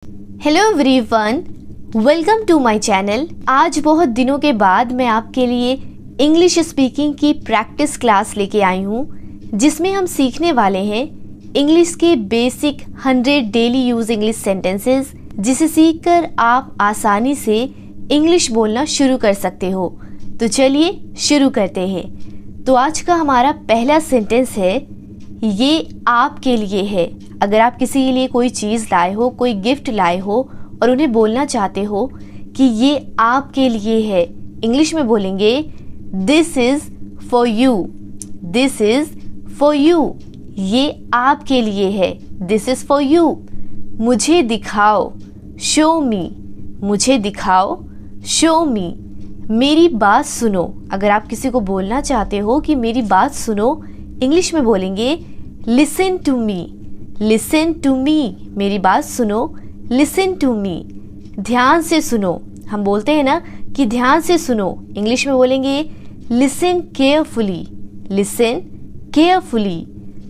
Hello everyone, welcome to my channel. आज बहुत दिनों के बाद मैं आपके लिए इंग्लिश स्पीकिंग की प्रैक्टिस क्लास लेके आई हूँ, जिसमें हम सीखने वाले हैं इंग्लिश के basic 100 daily use English sentences, जिसे सीखकर आप आसानी से इंग्लिश बोलना शुरू कर सकते हो। तो चलिए शुरू करते हैं। तो आज का हमारा पहला सेंटेंस है, ये आपके लिए है। अगर आप किसी के लिए कोई चीज़ लाए हो, कोई गिफ्ट लाए हो और उन्हें बोलना चाहते हो कि ये आपके लिए है, इंग्लिश में बोलेंगे this is for you. This is for you, ये आपके लिए है। This is for you. मुझे दिखाओ, शो मी। मुझे दिखाओ, शो मी। मेरी बात सुनो। अगर आप किसी को बोलना चाहते हो कि मेरी बात सुनो, इंग्लिश में बोलेंगे listen to me. Listen to me, मेरी बात सुनो, लिसन टू मी। ध्यान से सुनो। हम बोलते हैं ना कि ध्यान से सुनो, इंग्लिश में बोलेंगे लिसन केयरफुली। Listen carefully.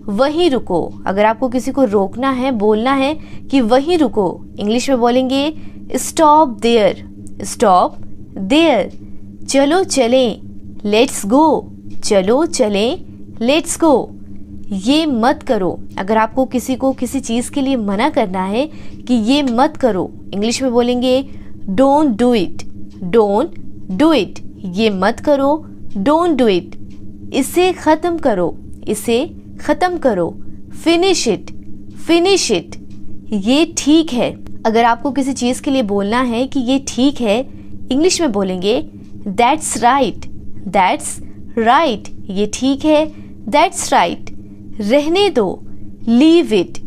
वहीं रुको। अगर आपको किसी को रोकना है, बोलना है कि वहीं रुको, इंग्लिश में बोलेंगे स्टॉप देयर। Stop there. चलो चलें, लेट्स गो। चलो चलें, लेट्स गो। ये मत करो। अगर आपको किसी को किसी चीज़ के लिए मना करना है कि ये मत करो, इंग्लिश में बोलेंगे don't do it. Don't do it, ये मत करो, डोंट डू इट। इसे ख़त्म करो। इसे ख़त्म करो, फिनिश इट। Finish it. ये ठीक है। अगर आपको किसी चीज़ के लिए बोलना है कि ये ठीक है, इंग्लिश में बोलेंगे दैट्स राइट। दैट्स राइट, ये ठीक है, दैट्स राइट। रहने दो, लीव इट।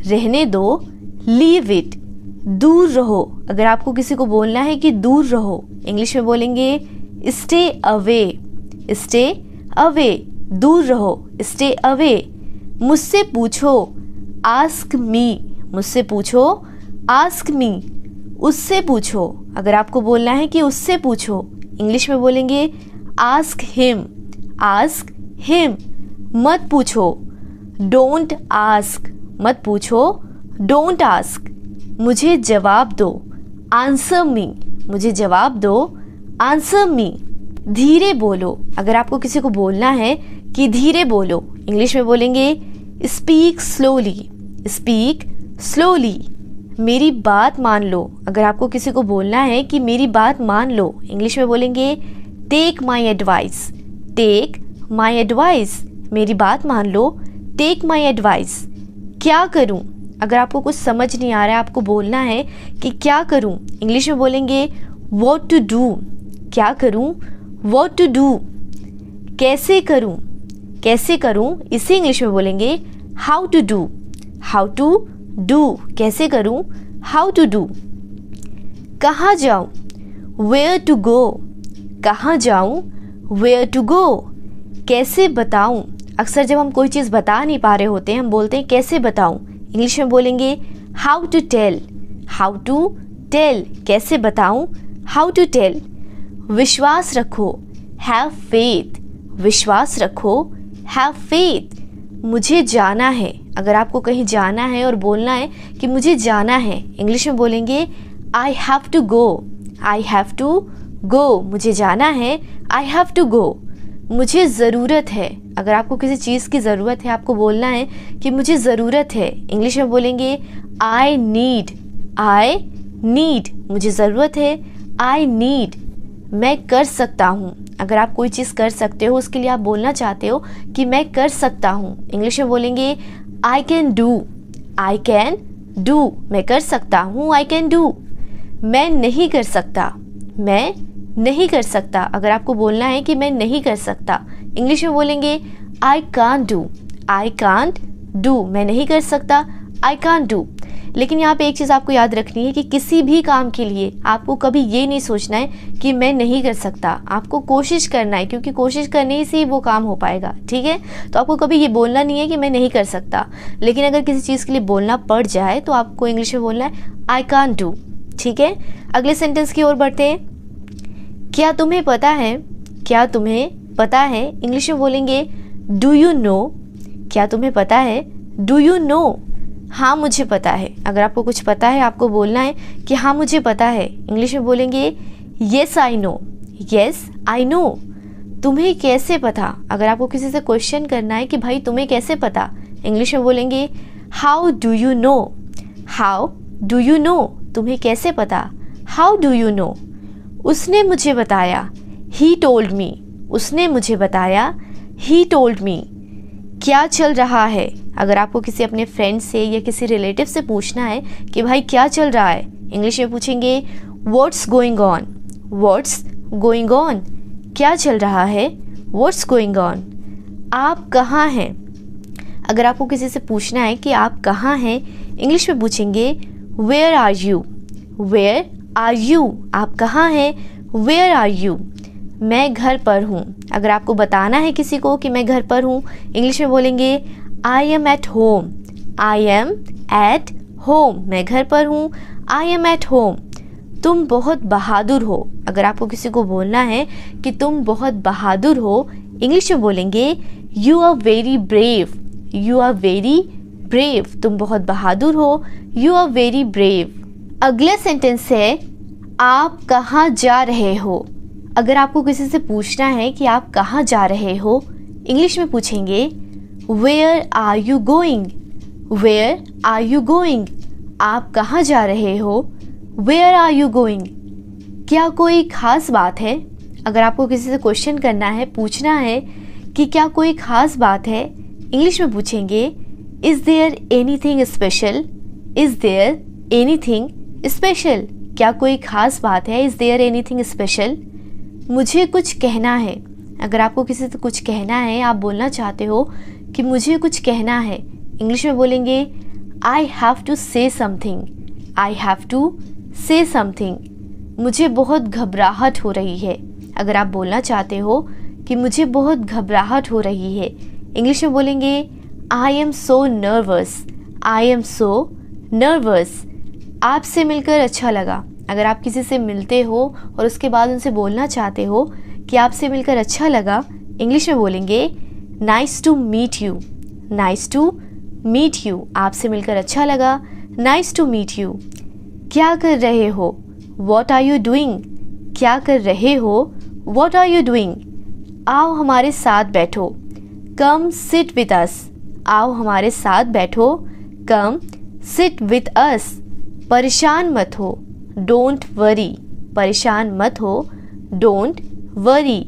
रहने दो, लीव इट। दूर रहो। अगर आपको किसी को बोलना है कि दूर रहो, इंग्लिश में बोलेंगे स्टे अवे। स्टे अवे, दूर रहो, स्टे अवे। मुझसे पूछो, आस्क मी। मुझसे पूछो, आस्क मी। उससे पूछो। अगर आपको बोलना है कि उससे पूछो, इंग्लिश में बोलेंगे आस्क हिम। Ask him. मत पूछो, डोंट आस्क। मत पूछो, डोंट आस्क। मुझे जवाब दो, आंसर मी। मुझे जवाब दो, आंसर मी। धीरे बोलो। अगर आपको किसी को बोलना है कि धीरे बोलो, इंग्लिश में बोलेंगे स्पीक स्लोली। Speak slowly. मेरी बात मान लो। अगर आपको किसी को बोलना है कि मेरी बात मान लो, इंग्लिश में बोलेंगे take my advice. Take my advice, मेरी बात मान लो, टेक माई एडवाइस। क्या करूं? अगर आपको कुछ समझ नहीं आ रहा है, आपको बोलना है कि क्या करूं, इंग्लिश में बोलेंगे व्हाट टू डू। क्या करूं? What to do. कैसे करूं? कैसे करूं, इसे इंग्लिश में बोलेंगे how to do. How to do, कैसे करूं, हाउ टू डू। कहाँ जाऊं? Where to go. कहाँ जाऊं? Where to go. कैसे बताऊं? अक्सर जब हम कोई चीज़ बता नहीं पा रहे होते हैं, हम बोलते हैं कैसे बताऊं, इंग्लिश में बोलेंगे how to tell. How to tell, कैसे बताऊं, हाउ टू टेल। विश्वास रखो, हैव फेथ। विश्वास रखो, हैव फेथ। मुझे जाना है। अगर आपको कहीं जाना है और बोलना है कि मुझे जाना है, इंग्लिश में बोलेंगे I have to go. I have to go, मुझे जाना है, आई हैव टू गो। मुझे ज़रूरत है। अगर आपको किसी चीज़ की ज़रूरत है, आपको बोलना है कि मुझे ज़रूरत है, इंग्लिश में बोलेंगे आई नीड। आई नीड, मुझे ज़रूरत है, आई नीड। मैं कर सकता हूँ। अगर आप कोई चीज़ कर सकते हो, उसके लिए आप बोलना चाहते हो कि मैं कर सकता हूँ, इंग्लिश में बोलेंगे I can do. I can do, मैं कर सकता हूँ, आई कैन डू। मैं नहीं कर सकता। मैं नहीं कर सकता। अगर आपको बोलना है कि मैं नहीं कर सकता, इंग्लिश में बोलेंगे I can't do. I can't do, मैं नहीं कर सकता, आई कांट डू। लेकिन यहाँ पे एक चीज़ आपको याद रखनी है कि किसी भी काम के लिए आपको कभी ये नहीं सोचना है कि मैं नहीं कर सकता। आपको कोशिश करना है, क्योंकि कोशिश करने से ही वो काम हो पाएगा, ठीक है। तो आपको कभी ये बोलना नहीं है कि मैं नहीं कर सकता। लेकिन अगर किसी चीज़ के लिए बोलना पड़ जाए तो आपको इंग्लिश में बोलना है आई कांट डू, ठीक है। अगले सेंटेंस की ओर बढ़ते हैं। क्या तुम्हें पता है? क्या तुम्हें पता है, इंग्लिश में बोलेंगे डू यू नो। क्या तुम्हें पता है? Do you know. हाँ मुझे पता है। अगर आपको कुछ पता है आपको बोलना है कि हाँ मुझे पता है। इंग्लिश में बोलेंगे yes I know, yes I know. तुम्हें कैसे पता? अगर आपको किसी से क्वेश्चन करना है कि भाई तुम्हें कैसे पता, इंग्लिश में बोलेंगे how do you know, how do you know. तुम्हें कैसे पता, हाउ डू यू नो। उसने मुझे बताया, ही टोल्ड मी, उसने मुझे बताया, ही टोल्ड मी। क्या चल रहा है? अगर आपको किसी अपने फ्रेंड से या किसी रिलेटिव से पूछना है कि भाई क्या चल रहा है, इंग्लिश में पूछेंगे what's going on, what's going on. क्या चल रहा है, व्हाट्स गोइंग ऑन। आप कहाँ हैं? अगर आपको किसी से पूछना है कि आप कहाँ हैं, इंग्लिश में पूछेंगे where are you, where are you. आप कहाँ हैं, वेयर आर यू। मैं घर पर हूँ। अगर आपको बताना है किसी को कि मैं घर पर हूँ, इंग्लिश में बोलेंगे I am at home, I am at home. मैं घर पर हूँ, आई एम एट होम। तुम बहुत बहादुर हो। अगर आपको किसी को बोलना है कि तुम बहुत बहादुर हो, इंग्लिश में बोलेंगे you are very brave, you are very brave. तुम बहुत बहादुर हो, यू आर वेरी ब्रेव। अगला सेंटेंस है आप कहाँ जा रहे हो। अगर आपको किसी से पूछना है कि आप कहाँ जा रहे हो, इंग्लिश में पूछेंगे where are you going, where are you going. आप कहाँ जा रहे हो, वेयर आर यू गोइंग। क्या कोई ख़ास बात है? अगर आपको किसी से क्वेश्चन करना है, पूछना है कि क्या कोई ख़ास बात है, इंग्लिश में पूछेंगे is there anything special, is there anything special. क्या कोई ख़ास बात है, इज़ देयर एनीथिंग स्पेशल। मुझे कुछ कहना है। अगर आपको किसी से कुछ कहना है, आप बोलना चाहते हो कि मुझे कुछ कहना है, इंग्लिश में बोलेंगे I have to say something, I have to say something. मुझे बहुत घबराहट हो रही है। अगर आप बोलना चाहते हो कि मुझे बहुत घबराहट हो रही है, इंग्लिश में बोलेंगे I am so nervous, I am so nervous. आपसे मिलकर अच्छा लगा। अगर आप किसी से मिलते हो और उसके बाद उनसे बोलना चाहते हो कि आपसे मिलकर अच्छा लगा, इंग्लिश में बोलेंगे nice to meet you, nice to meet you. आपसे मिलकर अच्छा लगा, नाइस टू मीट यू। क्या कर रहे हो, वॉट आर यू डूइंग। क्या कर रहे हो, वॉट आर यू डूइंग। आओ हमारे साथ बैठो, कम सिट विद अस। आओ हमारे साथ बैठो, कम सिट विद अस। परेशान मत हो, डोंट वरी। परेशान मत हो, डोंट वरी।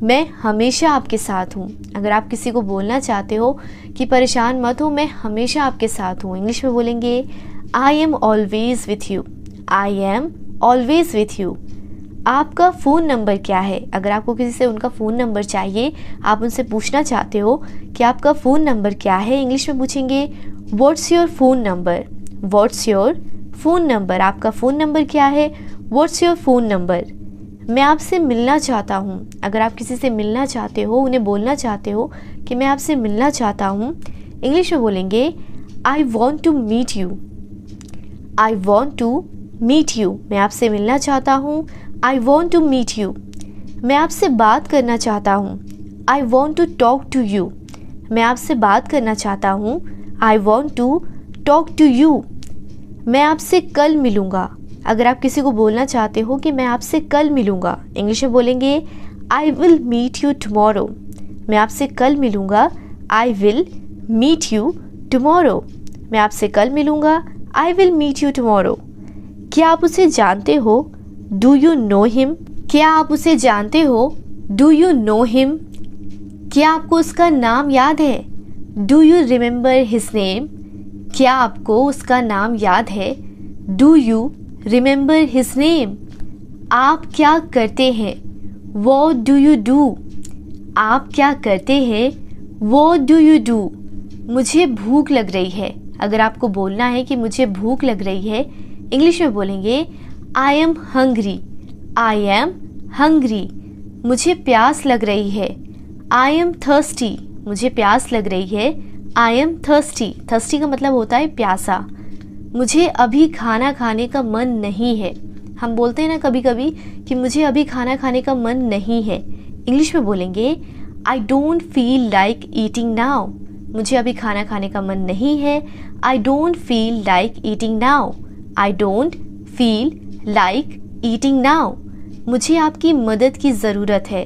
मैं हमेशा आपके साथ हूँ। अगर आप किसी को बोलना चाहते हो कि परेशान मत हो, मैं हमेशा आपके साथ हूँ, इंग्लिश में बोलेंगे I am always with you, I am always with you. आपका फ़ोन नंबर क्या है? अगर आपको किसी से उनका फ़ोन नंबर चाहिए, आप उनसे पूछना चाहते हो कि आपका फ़ोन नंबर क्या है, इंग्लिश में पूछेंगे what's your phone number, what's your phone number. आपका फ़ोन नंबर क्या है, व्हाट्स योर फ़ोन नंबर। मैं आपसे मिलना चाहता हूँ। अगर आप किसी से मिलना चाहते हो, उन्हें बोलना चाहते हो कि मैं आपसे मिलना चाहता हूँ, इंग्लिश में बोलेंगे I want to meet you, I want to meet you. मैं आपसे मिलना चाहता हूँ, I want to meet you. मैं आपसे बात करना चाहता हूँ, I want to talk to you. मैं आपसे बात करना चाहता हूँ, I want to talk to you. मैं आपसे कल मिलूँगा। अगर आप किसी को बोलना चाहते हो कि मैं आपसे कल मिलूँगा, इंग्लिश में बोलेंगे I will meet you tomorrow. मैं आपसे कल मिलूँगा, I will meet you tomorrow. मैं आपसे कल मिलूँगा, I will meet you tomorrow. क्या आप उसे जानते हो, डू यू नो हिम। क्या आप उसे जानते हो, डू यू नो हिम। क्या आपको उसका नाम याद है, do you remember his name. क्या आपको उसका नाम याद है, do you remember his name. आप क्या करते हैं, व्हाट डू यू डू। आप क्या करते हैं, व्हाट डू यू डू। मुझे भूख लग रही है। अगर आपको बोलना है कि मुझे भूख लग रही है, इंग्लिश में बोलेंगे I am hungry, I am hungry. मुझे प्यास लग रही है, आई एम थर्स्टी। मुझे प्यास लग रही है, आई एम थर्स्टी। थर्स्टी का मतलब होता है प्यासा। मुझे अभी खाना खाने का मन नहीं है। हम बोलते हैं ना कभी कभी कि मुझे अभी खाना खाने का मन नहीं है, इंग्लिश में बोलेंगे I don't feel like eating now. मुझे अभी खाना खाने का मन नहीं है। I don't feel like eating now. I don't feel like eating now. मुझे आपकी मदद की ज़रूरत है।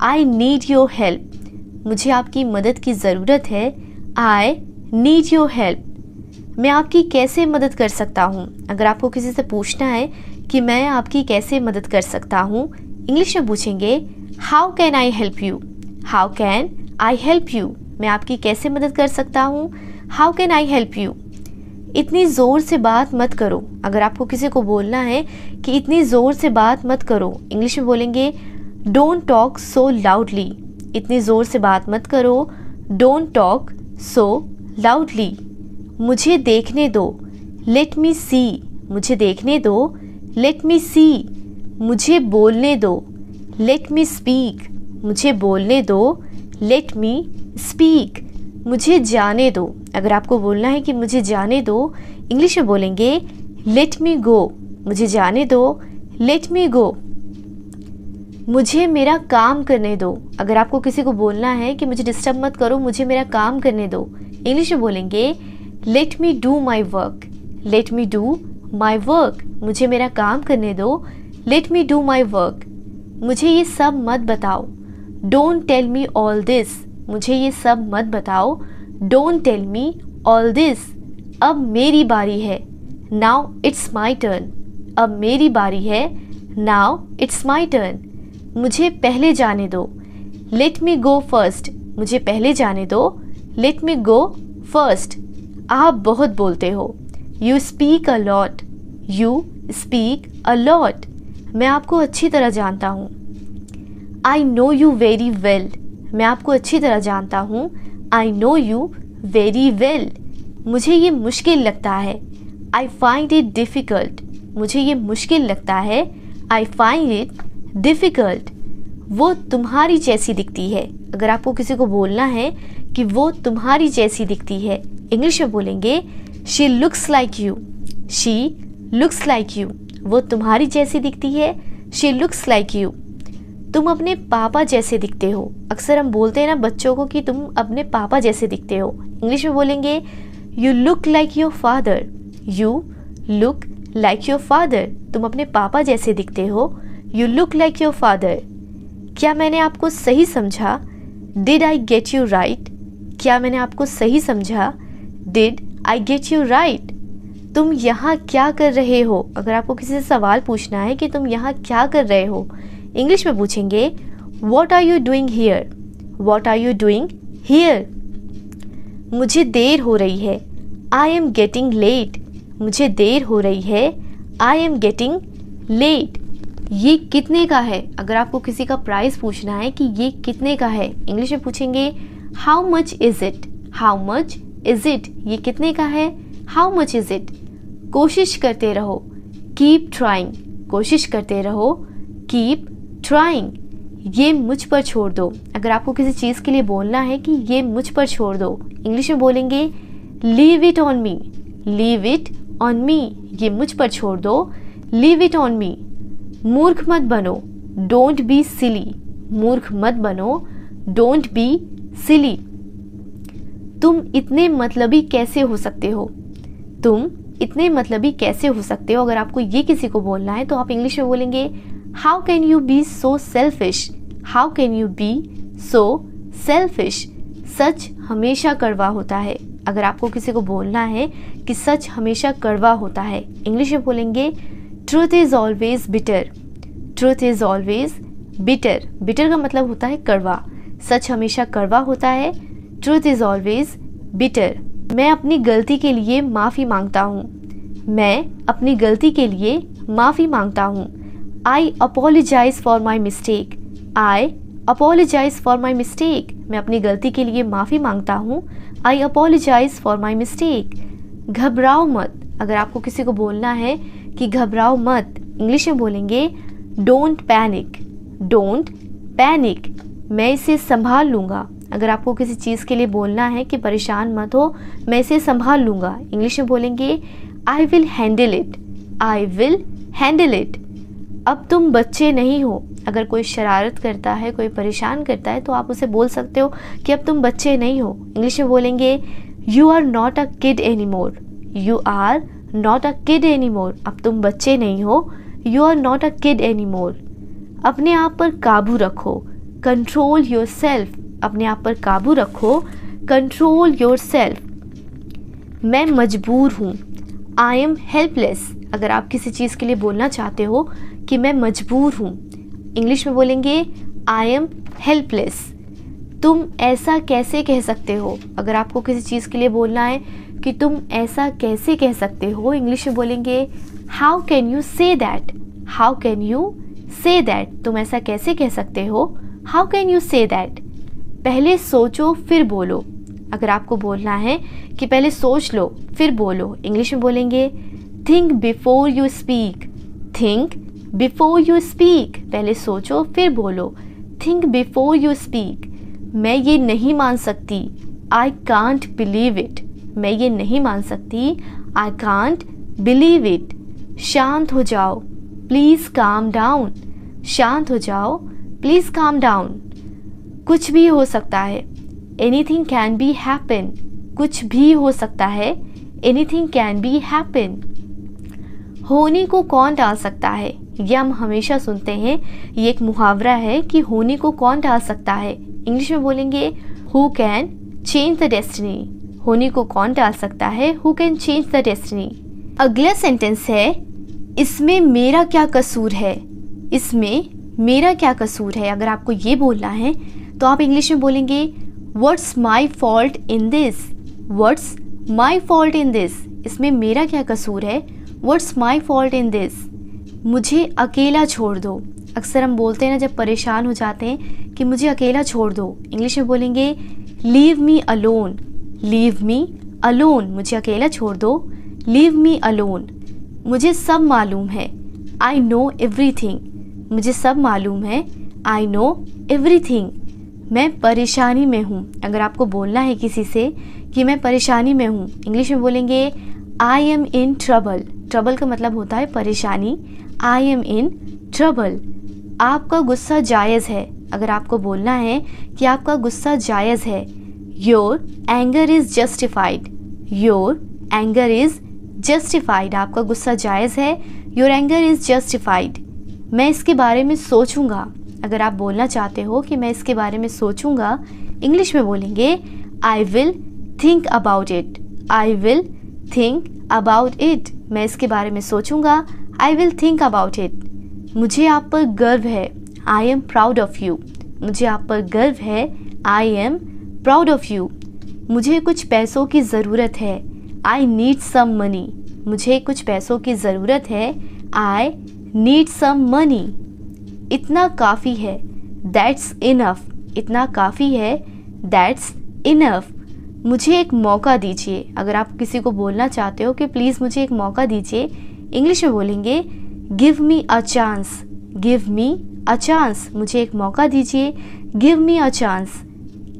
I need your help. मुझे आपकी मदद की ज़रूरत है। I need your help. मैं आपकी कैसे मदद कर सकता हूँ? अगर आपको किसी से पूछना है कि मैं आपकी कैसे मदद कर सकता हूँ, इंग्लिश में पूछेंगे how can I help you. How can I help you. मैं आपकी कैसे मदद कर सकता हूँ? How can I help you. इतनी ज़ोर से बात मत करो। अगर आपको किसी को बोलना है कि इतनी ज़ोर से बात मत करो, इंग्लिश में बोलेंगे डोंट टॉक सो लाउडली। इतनी ज़ोर से बात मत करो, डोंट टॉक सो लाउडली। मुझे देखने दो, लेट मी सी। मुझे देखने दो, लेट मी सी। मुझे बोलने दो, लेट मी स्पीक। मुझे बोलने दो, लेट मी स्पीक। मुझे जाने दो। अगर आपको बोलना है कि मुझे जाने दो, इंग्लिश में बोलेंगे लेट मी गो। मुझे जाने दो, लेट मी गो। मुझे मेरा काम करने दो। अगर आपको किसी को बोलना है कि मुझे डिस्टर्ब मत करो, मुझे मेरा काम करने दो, इंग्लिश में बोलेंगे let me do my work. Let me do my work. मुझे मेरा काम करने दो, let me do my work. मुझे ये सब मत बताओ, don't tell me all this. मुझे ये सब मत बताओ, don't tell me all this. अब मेरी बारी है, नाउ इट्स माई टर्न। अब मेरी बारी है, नाउ इट्स माई टर्न। मुझे पहले जाने दो, लेट मी गो फर्स्ट। मुझे पहले जाने दो, लेट मी गो फर्स्ट। आप बहुत बोलते हो, you speak a lot. You speak a lot. मैं आपको अच्छी तरह जानता हूँ, I know you very well. मैं आपको अच्छी तरह जानता हूँ, I know you very well. मुझे ये मुश्किल लगता है, आई फाइंड इट डिफ़िकल्ट। मुझे ये मुश्किल लगता है, आई फाइंड इट डिफ़िकल्ट। वो तुम्हारी जैसी दिखती है। अगर आपको किसी को बोलना है कि वो तुम्हारी जैसी दिखती है, इंग्लिश में बोलेंगे she looks like you. She looks like you. वो तुम्हारी जैसी दिखती है, शी लुक्स लाइक यू। तुम अपने पापा जैसे दिखते हो। अक्सर हम बोलते हैं ना बच्चों को कि तुम अपने पापा जैसे दिखते हो, इंग्लिश में बोलेंगे you look like your father. You look like your father. तुम अपने पापा जैसे दिखते हो, you look like your father. क्या मैंने आपको सही समझा? Did I get you right. क्या मैंने आपको सही समझा? Did I get you right. तुम यहाँ क्या कर रहे हो? अगर आपको किसी से सवाल पूछना है कि तुम यहाँ क्या कर रहे हो, इंग्लिश में पूछेंगे what are you doing here. What are you doing here. मुझे देर हो रही है, आई एम गेटिंग लेट। मुझे देर हो रही है, आई एम गेटिंग लेट। ये कितने का है? अगर आपको किसी का प्राइस पूछना है कि ये कितने का है, इंग्लिश में पूछेंगे how much is it. How much is it. ये कितने का है, हाउ मच इज़ इट। कोशिश करते रहो, कीप ट्राइंग। कोशिश करते रहो, कीप ट्राइंग। ये मुझ पर छोड़ दो। अगर आपको किसी चीज़ के लिए बोलना है कि ये मुझ पर छोड़ दो, इंग्लिश में बोलेंगे leave it on me. Leave it on me. ये मुझ पर छोड़ दो, लीव इट ऑन मी। मूर्ख मत बनो, डोंट बी सिली। मूर्ख मत बनो, डोंट बी सिली। तुम इतने मतलबी कैसे हो सकते हो? तुम इतने मतलबी कैसे हो सकते हो? अगर आपको ये किसी को बोलना है तो आप इंग्लिश में बोलेंगे how can you be so selfish. How can you be so selfish. सच हमेशा कड़वा होता है। अगर आपको किसी को बोलना है कि सच हमेशा कड़वा होता है, इंग्लिश में बोलेंगे truth is always bitter. Truth is always bitter. Bitter का मतलब होता है कड़वा। सच हमेशा कड़वा होता है, ट्रूथ इज़ ऑलवेज बिटर। मैं अपनी गलती के लिए माफ़ी मांगता हूँ। मैं अपनी गलती के लिए माफ़ी मांगता हूँ। I apologise for my mistake. I apologise for my mistake. मैं अपनी गलती के लिए माफ़ी मांगता हूँ, I apologise for my mistake. घबराओ मत। अगर आपको किसी को बोलना है कि घबराओ मत, इंग्लिश में बोलेंगे डोंट पैनिक। Don't panic. मैं इसे संभाल लूँगा। अगर आपको किसी चीज़ के लिए बोलना है कि परेशान मत हो, मैं इसे संभाल लूँगा, इंग्लिश में बोलेंगे I will handle it. I will handle it. अब तुम बच्चे नहीं हो। अगर कोई शरारत करता है, कोई परेशान करता है, तो आप उसे बोल सकते हो कि अब तुम बच्चे नहीं हो। इंग्लिश में बोलेंगे you are not a kid any more. You are not a kid any more. अब तुम बच्चे नहीं हो, you are not a kid any more. अपने आप पर काबू रखो, कंट्रोल योर सेल्फ। अपने आप पर काबू रखो, कंट्रोल योर सेल्फ। मैं मजबूर हूँ, आई एम हेल्पलेस। अगर आप किसी चीज़ के लिए बोलना चाहते हो कि मैं मजबूर हूँ, इंग्लिश में बोलेंगे आई एम हेल्पलेस। तुम ऐसा कैसे कह सकते हो। अगर आपको किसी चीज़ के लिए बोलना है कि तुम ऐसा कैसे कह सकते हो, इंग्लिश में बोलेंगे how can you say that. How can you say that. तुम ऐसा कैसे कह सकते हो, how can you say that. पहले सोचो फिर बोलो। अगर आपको बोलना है कि पहले सोच लो फिर बोलो, इंग्लिश में बोलेंगे think before you speak. Think before you speak. पहले सोचो फिर बोलो, थिंक बिफोर यू स्पीक। मैं ये नहीं मान सकती, आई कांट बिलीव इट। मैं ये नहीं मान सकती, आई कांट बिलीव इट। शांत हो जाओ, प्लीज़ काम डाउन। शांत हो जाओ, प्लीज़ काम डाउन। कुछ भी हो सकता है, एनीथिंग कैन बी हैपन। कुछ भी हो सकता है, एनीथिंग कैन बी हैपन। होने को कौन टाल सकता है, यह हम हमेशा सुनते हैं। ये एक मुहावरा है कि होने को कौन टाल सकता है। इंग्लिश में बोलेंगे who can change the destiny. होने को कौन टाल सकता है, who can change the destiny. अगला सेंटेंस है इसमें मेरा क्या कसूर है। इसमें मेरा क्या कसूर है। अगर आपको ये बोलना है तो आप इंग्लिश में बोलेंगे what's my fault in this. What's my fault in this. इसमें मेरा क्या कसूर है, what's my fault in this. मुझे अकेला छोड़ दो। अक्सर हम बोलते हैं ना जब परेशान हो जाते हैं कि मुझे अकेला छोड़ दो, इंग्लिश में बोलेंगे leave me alone. Leave me alone. मुझे अकेला छोड़ दो, लीव मी अलोन। मुझे सब मालूम है, आई नो एवरीथिंग। मुझे सब मालूम है, आई नो एवरीथिंग। मैं परेशानी में हूँ। अगर आपको बोलना है किसी से कि मैं परेशानी में हूँ, इंग्लिश में बोलेंगे I am in trouble. Trouble का मतलब होता है परेशानी। I am in trouble. आपका गुस्सा जायज़ है। अगर आपको बोलना है कि आपका गुस्सा जायज़ है, your anger is justified. Your anger is justified. आपका गुस्सा जायज़ है, योर एंगर इज़ जस्टिफाइड। मैं इसके बारे में सोचूंगा। अगर आप बोलना चाहते हो कि मैं इसके बारे में सोचूंगा, इंग्लिश में बोलेंगे I will think about it. I will think about it. मैं इसके बारे में सोचूंगा, I will think about it. मुझे आप पर गर्व है, I am proud of you. मुझे आप पर गर्व है, I am proud of you. मुझे कुछ पैसों की ज़रूरत है, आई नीड सम मनी। मुझे कुछ पैसों की ज़रूरत है, आई नीड सम मनी। इतना काफ़ी है, दैट्स इनफ। इतना काफ़ी है, दैट्स इनफ। मुझे एक मौका दीजिए। अगर आप किसी को बोलना चाहते हो कि प्लीज़ मुझे एक मौका दीजिए, इंग्लिश में बोलेंगे give me a chance. Give me a chance. मुझे एक मौका दीजिए, गिव मी अ चांस।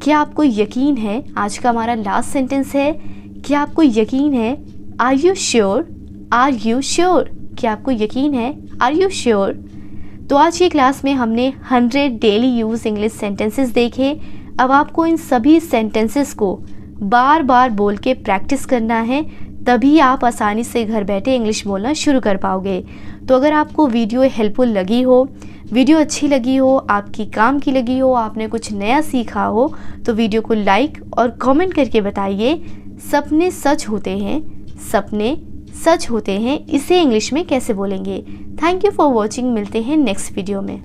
क्या आपको यकीन है, आज का हमारा लास्ट सेंटेंस है, क्या आपको यकीन है, are you sure. Are you sure. क्या आपको यकीन है, आर यू श्योर। तो आज की क्लास में हमने 100 डेली यूज इंग्लिश सेंटेंसेस देखे। अब आपको इन सभी सेंटेंसेस को बार बार बोल के प्रैक्टिस करना है, तभी आप आसानी से घर बैठे इंग्लिश बोलना शुरू कर पाओगे। तो अगर आपको वीडियो हेल्पफुल लगी हो, वीडियो अच्छी लगी हो, आपकी काम की लगी हो, आपने कुछ नया सीखा हो, तो वीडियो को लाइक और कमेंट करके बताइए सपने सच होते हैं। सपने सच होते हैं, इसे इंग्लिश में कैसे बोलेंगे। Thank you for watching. मिलते हैं नेक्स्ट वीडियो में।